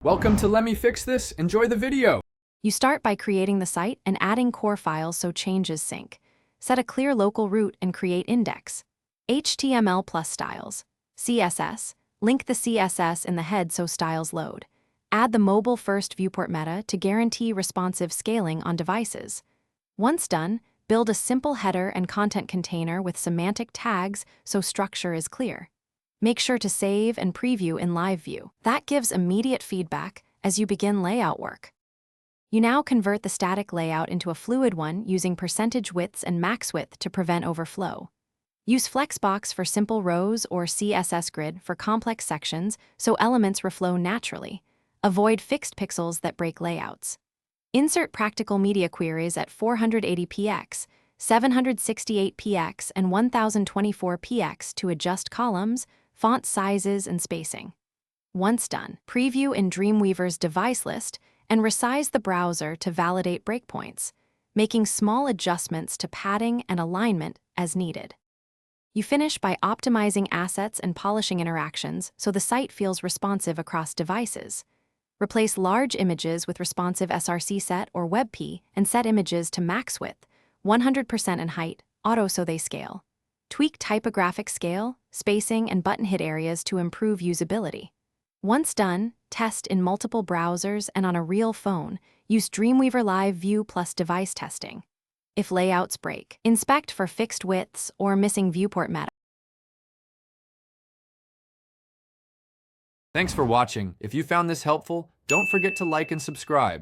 Welcome to Let Me Fix This. Enjoy the video. You start by creating the site and adding core files so changes sync. Set a clear local route and create index. HTML plus styles. CSS. Link the CSS in the head so styles load. Add the mobile-first viewport meta to guarantee responsive scaling on devices. Once done, build a simple header and content container with semantic tags so structure is clear. Make sure to save and preview in live view. That gives immediate feedback as you begin layout work. You now convert the static layout into a fluid one using percentage widths and max width to prevent overflow. Use Flexbox for simple rows or CSS Grid for complex sections so elements reflow naturally. Avoid fixed pixels that break layouts. Insert practical media queries at 480px, 768px, and 1024px to adjust columns, font sizes, and spacing. Once done, preview in Dreamweaver's device list and resize the browser to validate breakpoints, making small adjustments to padding and alignment as needed. You finish by optimizing assets and polishing interactions so the site feels responsive across devices. Replace large images with responsive src set or WebP and set images to max width, 100% in height, auto so they scale. Tweak typographic scale, spacing, and button hit areas to improve usability. Once done, test in multiple browsers and on a real phone. Use Dreamweaver Live View plus device testing. If layouts break, inspect for fixed widths or missing viewport meta. Thanks for watching. If you found this helpful, don't forget to like and subscribe.